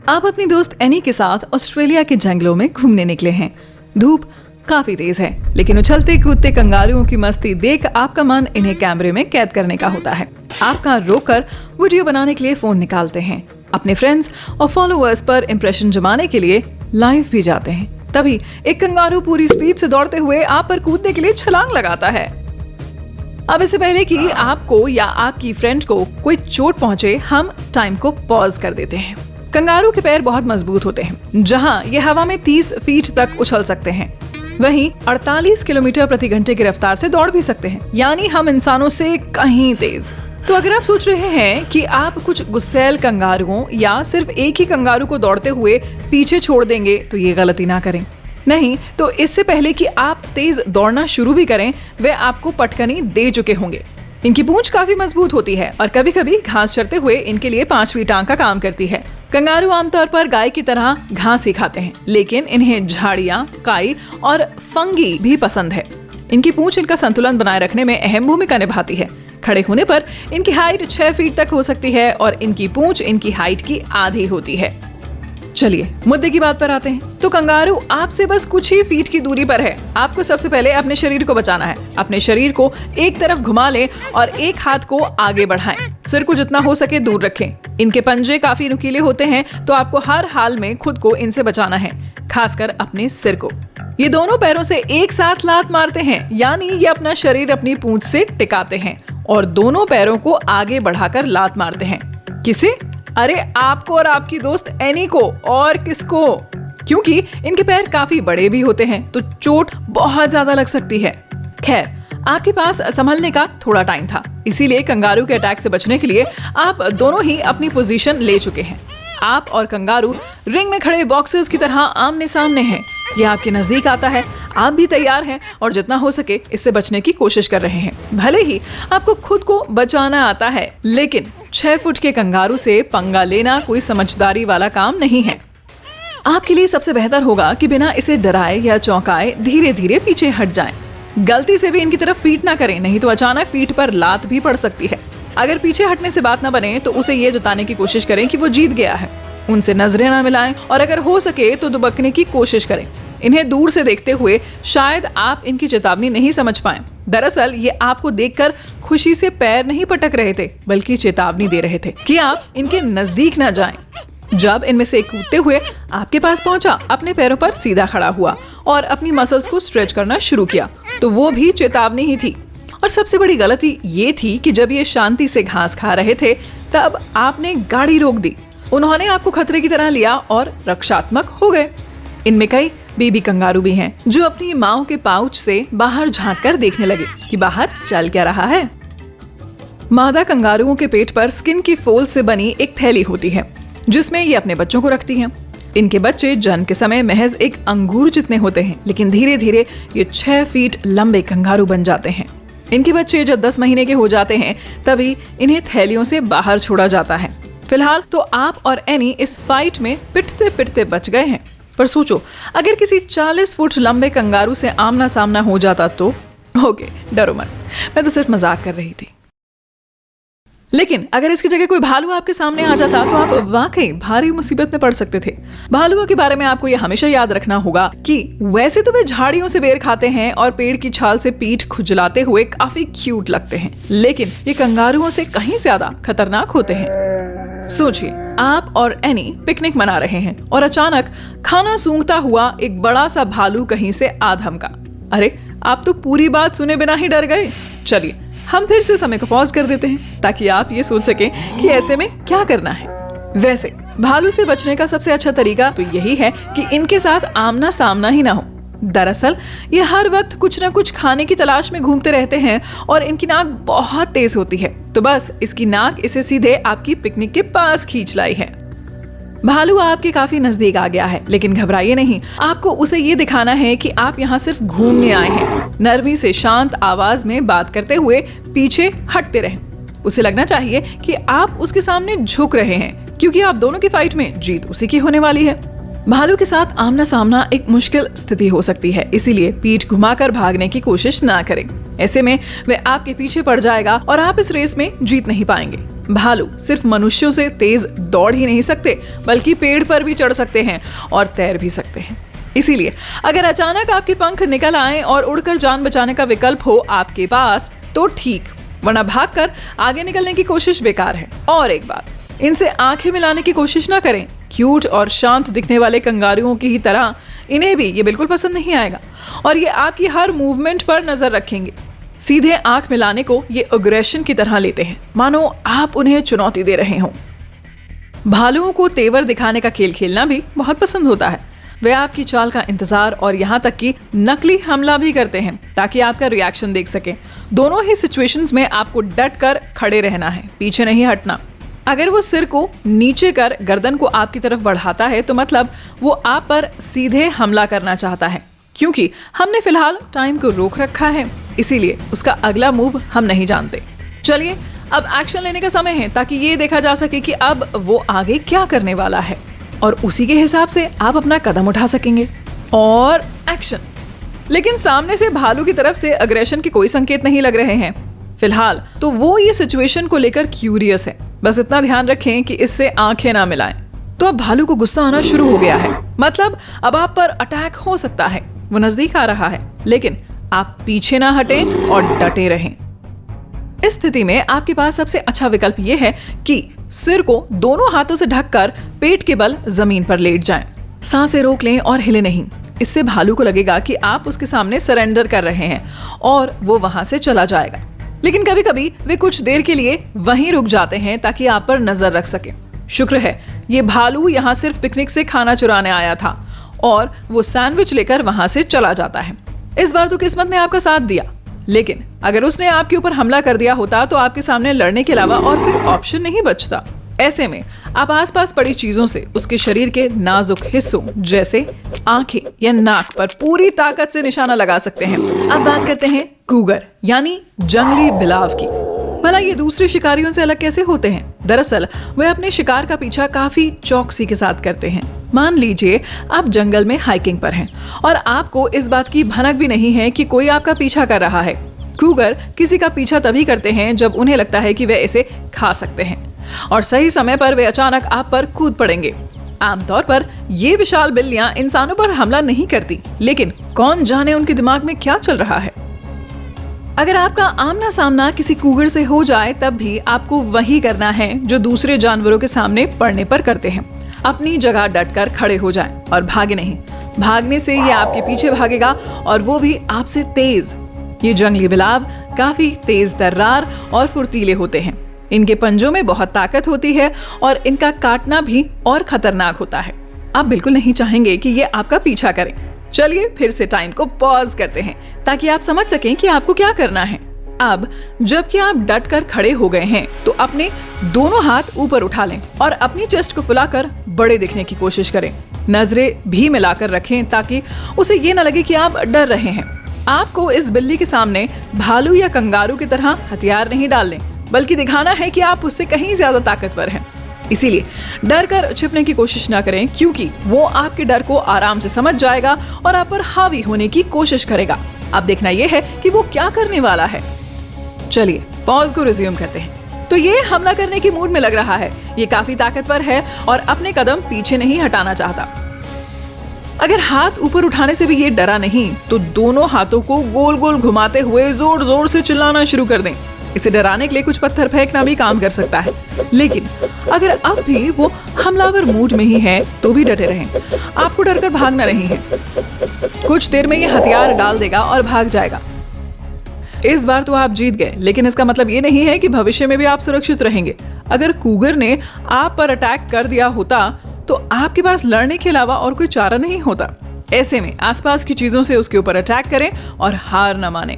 आप अपनी दोस्त एनी के साथ ऑस्ट्रेलिया के जंगलों में घूमने निकले हैं। धूप काफी तेज है, लेकिन उछलते कूदते कंगारुओं की मस्ती देख आपका मन इन्हें कैमरे में कैद करने का होता है। आप कार रोककर वीडियो बनाने के लिए फोन निकालते हैं, अपने फ्रेंड्स और फॉलोअर्स पर इंप्रेशन जमाने के लिए लाइव भी जाते हैं। तभी एक कंगारू पूरी स्पीड से दौड़ते हुए आप पर कूदने के लिए छलांग लगाता है। अब इससे पहले कि आपको या आपकी फ्रेंड को कोई चोट पहुंचे, हम टाइम को पॉज कर देते हैं। कंगारू के पैर बहुत मजबूत होते हैं, जहां ये हवा में 30 फीट तक उछल सकते हैं। वहीं 48 किलोमीटर प्रति घंटे की रफ्तार से दौड़ भी सकते हैं, यानी हम इंसानों से कहीं तेज। तो अगर आप सोच रहे हैं कि आप कुछ गुस्सैल कंगारुओं या सिर्फ एक ही कंगारू को दौड़ते हुए पीछे छोड़ देंगे, तो ये गलती ना करें। नहीं तो इससे पहले कि आप तेज दौड़ना शुरू भी करें, वे आपको पटकनी दे चुके होंगे। इनकी पूंछ काफी मजबूत होती है और कभी कभी घास चरते हुए इनके लिए 5वीं टांग का काम करती है। कंगारू आमतौर पर गाय की तरह घास ही खाते हैं, लेकिन इन्हें झाड़ियां, काई और फंगी भी पसंद है। इनकी पूंछ इनका संतुलन बनाए रखने में अहम भूमिका निभाती है। खड़े होने पर इनकी हाइट 6 फीट तक हो सकती है और इनकी पूंछ इनकी हाइट की आधी होती है। चलिए मुद्दे की बात पर आते हैं। तो कंगारू आपसे बस कुछ ही फीट की दूरी पर है। आपको सबसे पहले अपने शरीर को बचाना है। अपने शरीर को एक तरफ घुमा लें और एक हाथ को आगे बढ़ाएं। सिर को जितना हो सके दूर रखें। इनके पंजे काफी नुकीले होते हैं, तो आपको हर हाल में खुद को इनसे बचाना है, खासकर अपने सिर को। ये दोनों पैरों से एक साथ लात मारते हैं, यानी ये अपना शरीर अपनी पूंछ से टिकाते हैं और दोनों पैरों को आगे बढ़ाकर लात मारते हैं। किसे? अरे आपको और आपकी दोस्त एनी को। और किसको? क्योंकि इनके पैर काफी बड़े भी होते हैं, तो चोट बहुत ज्यादा लग सकती है। खैर, आपके पास संभलने का थोड़ा टाइम था, इसीलिए कंगारू के अटैक से बचने के लिए आप दोनों ही अपनी पोजीशन ले चुके हैं। आप और कंगारू रिंग में खड़े बॉक्सर्स की तरह आमने सामने हैं। ये आपके नजदीक आता है, आप भी तैयार हैं और जितना हो सके इससे बचने की कोशिश कर रहे हैं। भले ही आपको खुद को बचाना आता है, लेकिन 6 फुट के कंगारू से पंगा लेना कोई समझदारी वाला काम नहीं है। आपके लिए सबसे बेहतर होगा कि बिना इसे डराए या चौंकाए धीरे धीरे पीछे हट जाएं। गलती से भी इनकी तरफ पीठ ना करें, नहीं तो अचानक पीठ पर लात भी पड़ सकती है। अगर पीछे हटने से बात ना बने तो उसे ये जताने की कोशिश करें कि वो जीत गया है। उनसे नजरें ना मिलाएं और अगर हो सके तो दुबकने की कोशिश करें। इन्हें दूर से देखते हुए शायद आप इनकी चेतावनी नहीं समझ पाएं। दरअसल ये आपको देखकर खुशी से पैर नहीं पटक रहे थे, बल्कि चेतावनी दे रहे थे कि आप इनके नजदीक ना जाएं। जब इनमें से कूदते हुए आपके पास पहुंचा, अपने पैरों पर सीधा खड़ा हुआ और अपनी मसल्स को स्ट्रेच करना शुरू किया, तो वो भी चेतावनी ही थी। और सबसे बड़ी गलती ये थी कि जब ये शांति से घास खा रहे थे, तब आपने गाड़ी रोक दी। उन्होंने आपको खतरे की तरह लिया और रक्षात्मक हो गए। इनमें कई बेबी कंगारू भी हैं, जो अपनी माओ के पाउच से बाहर झांक कर देखने लगे कि बाहर चल क्या रहा है। मादा कंगारुओं के पेट पर स्किन की फोल्ड से बनी एक थैली होती है, जिसमें ये अपने बच्चों को रखती हैं। इनके बच्चे जन्म के समय महज एक अंगूर जितने होते हैं, लेकिन धीरे धीरे ये 6 फीट लंबे कंगारू बन जाते हैं। इनके बच्चे जब 10 महीने के हो जाते हैं, तभी इन्हें थैलियों से बाहर छोड़ा जाता है। फिलहाल तो आप और एनी इस फाइट में पिटते पिटते बच गए हैं, पर सोचो अगर किसी 40 फुट लंबे कंगारू से आमना सामना हो जाता तो? ओके, डरो मत, मैं तो सिर्फ मजाक कर रही थी। लेकिन अगर इसकी जगह कोई भालू आपके सामने आ जाता तो आप वाकई भारी मुसीबत में पड़ सकते थे। भालुओं के बारे में आपको यह हमेशा याद रखना होगा कि वैसे तो वे झाड़ियों से बेर खाते हैं और पेड़ की छाल से पीठ खुजलाते हुए काफी क्यूट लगते हैं, लेकिन ये कंगारुओं से कहीं ज्यादा खतरनाक होते हैं। सोचिए, आप और एनी पिकनिक मना रहे हैं और अचानक खाना सूंघता हुआ एक बड़ा सा भालू कहीं से आ धमका। अरे, आप तो पूरी बात सुने बिना ही डर गए। चलिए हम फिर से समय को पॉज कर देते हैं, ताकि आप ये सोच सकें कि ऐसे में क्या करना है। वैसे भालू से बचने का सबसे अच्छा तरीका तो यही है कि इनके साथ आमना सामना ही ना हो। दरअसल ये हर वक्त कुछ न कुछ खाने की तलाश में घूमते रहते हैं और इनकी नाक बहुत तेज होती है, तो बस इसकी नाक इसे सीधे आपकी पिकनिक के पास खींच लाई है। भालू आपके काफी नजदीक आ गया है, लेकिन घबराइए नहीं। आपको उसे ये दिखाना है कि आप यहाँ सिर्फ घूमने आए हैं। नरमी से शांत आवाज में बात करते हुए पीछे हटते रहें। उसे लगना चाहिए कि आप उसके सामने झुक रहे हैं, क्योंकि आप दोनों की फाइट में जीत उसी की होने वाली है। भालू के साथ आमना सामना एक मुश्किल स्थिति हो सकती है, इसीलिए पीठ घुमाकर भागने की कोशिश ना करें। ऐसे में वह आपके पीछे पड़ जाएगा और आप इस रेस में जीत नहीं पाएंगे। भालू सिर्फ मनुष्यों से तेज दौड़ ही नहीं सकते, बल्कि पेड़ पर भी चढ़ सकते हैं और तैर भी सकते हैं। इसीलिए अगर अचानक आपके पंख निकल आए और उड़कर जान बचाने का विकल्प हो आपके पास तो ठीक, वरना भागकर आगे निकलने की कोशिश बेकार है। और एक बात, इनसे आंखें मिलाने की कोशिश ना करें। क्यूट और शांत दिखने वाले कंगारुओं की ही तरह इन्हें भी ये बिल्कुल पसंद नहीं आएगा और ये आपकी हर मूवमेंट पर नजर रखेंगे। सीधे आंख मिलाने को ये अग्रेशन की तरह लेते हैं, मानो आप उन्हें चुनौती दे रहे हों। भालुओं को तेवर दिखाने का खेल खेलना भी बहुत पसंद होता है। वे आपकी चाल का इंतजार और यहाँ तक कि नकली हमला भी करते हैं ताकि आपका रिएक्शन देख सके। दोनों ही सिचुएशंस में आपको डट कर खड़े रहना है, पीछे नहीं हटना। अगर वो सिर को नीचे कर गर्दन को आपकी तरफ बढ़ाता है तो मतलब वो आप पर सीधे हमला करना चाहता है, क्योंकि हमने फिलहाल टाइम को रोक रखा है, इसीलिए उसका अगला मूव हम नहीं जानते। चलिए अब एक्शन लेने का समय है ताकि ये देखा जा सके कि अब वो आगे क्या करने वाला है और उसी के हिसाब से आप अपना कदम उठा सकेंगे। और एक्शन। लेकिन सामने से भालू की तरफ से अग्रेशन के कोई संकेत नहीं लग रहे हैं फिलहाल, तो वो ये सिचुएशन को लेकर क्यूरियस है। बस इतना ध्यान रखें कि इससे आंखें ना मिलाएं। तो अब भालू को गुस्सा आना शुरू हो गया है, मतलब अब आप पर अटैक हो सकता है। वो नजदीक आ रहा है, लेकिन आप पीछे ना हटें और डटे रहें। इस स्थिति में आपके पास सबसे अच्छा विकल्प यह है कि सिर को दोनों हाथों से ढककर पेट के बल जमीन पर लेट जाएं। सांसें रोक लें और हिले नहीं। इससे भालू को लगेगा कि आप उसके सामने सरेंडर कर रहे हैं और वो वहां से चला जाएगा। लेकिन कभी कभी वे कुछ देर के लिए वहीं रुक जाते हैं ताकि आप पर नजर रख सके। शुक्र है ये भालू यहाँ सिर्फ पिकनिक से खाना चुराने आया था और वो सैंडविच लेकर वहां से चला जाता है। इस बार तो किस्मत ने आपका साथ दिया, लेकिन अगर उसने आपके ऊपर हमला कर दिया होता तो आपके सामने लड़ने के अलावा और कोई ऑप्शन नहीं बचता। ऐसे में आप आसपास पड़ी चीजों से उसके शरीर के नाजुक हिस्सों जैसे आंखें या नाक पर पूरी ताकत से निशाना लगा सकते हैं। अब बात करते हैं कूगर यानी जंगली बिलाव की। भला ये दूसरे शिकारियों से अलग कैसे होते हैं? दरअसल वे अपने शिकार का पीछा काफी चौकसी के साथ करते हैं। मान लीजिए आप जंगल में हाइकिंग पर हैं और आपको इस बात की भनक भी नहीं है कि कोई आपका पीछा कर रहा है। कूगर किसी का पीछा तभी करते हैं जब उन्हें लगता है कि वे इसे खा सकते हैं और सही समय पर वे अचानक आप पर कूद पड़ेंगे। आमतौर पर ये विशाल बिल्लियां इंसानों पर हमला नहीं करती, लेकिन कौन जाने उनके दिमाग में क्या चल रहा है। अगर आपका आमना सामना किसी कूगर से हो जाए तब भी आपको वही करना है जो दूसरे जानवरों के सामने पड़ने पर करते हैं। अपनी जगह डटकर खड़े हो जाएं और भागे नहीं। भागने से ये आपके पीछे भागेगा और वो भी आपसे तेज। ये जंगली बिलाव काफी तेज तर्रार और फुर्तीले होते हैं। इनके पंजों में बहुत ताकत होती है और इनका काटना भी और खतरनाक होता है। आप बिल्कुल नहीं चाहेंगे कि ये आपका पीछा करें। चलिए फिर से टाइम को पॉज करते हैं ताकि आप समझ सकें कि आपको क्या करना है। अब जबकि आप डट कर खड़े हो गए हैं तो अपने दोनों हाथ ऊपर उठा लें और अपनी चेस्ट को फुलाकर बड़े दिखने की कोशिश करें। नजरें भी मिलाकर रखें ताकि उसे ये न लगे कि आप डर रहे हैं। आपको इस बिल्ली के सामने भालू या कंगारू की तरह हथियार नहीं डालने, बल्कि दिखाना है कि आप उससे कहीं ज्यादा ताकतवर हैं। इसीलिए डर कर छिपने की कोशिश ना करें, क्योंकि वो आपके डर को आराम से समझ जाएगा और आप पर हावी होने की कोशिश करेगा। अब देखना यह है कि वो क्या करने वाला है। चलिए पॉज को रिज्यूम करते हैं। तो ये हमला करने की मूड में लग रहा है। ये काफी ताकतवर है और अपने कदम पीछे नहीं हटाना चाहता। अगर हाथ ऊपर उठाने से भी ये डरा नहीं तो दोनों हाथों को गोल गोल घुमाते हुए जोर जोर से चिल्लाना शुरू कर दें। इसे डराने के लिए कुछ पत्थर फेंकना भी काम कर सकता है। लेकिन अगर अब भी वो हमलावर मूड में ही है तो भी डटे रहें। आपको डरकर भागना नहीं है। कुछ देर में ये हथियार डाल देगा और भाग जाएगा। इस बार तो आप जीत गए, लेकिन इसका मतलब ये नहीं है कि भविष्य में भी आप सुरक्षित रहेंगे। अगर कूगर ने आप पर अटैक कर दिया होता तो आपके पास लड़ने के अलावा और कोई चारा नहीं होता। ऐसे में आसपास की चीजों से उसके ऊपर अटैक करें और हार न माने।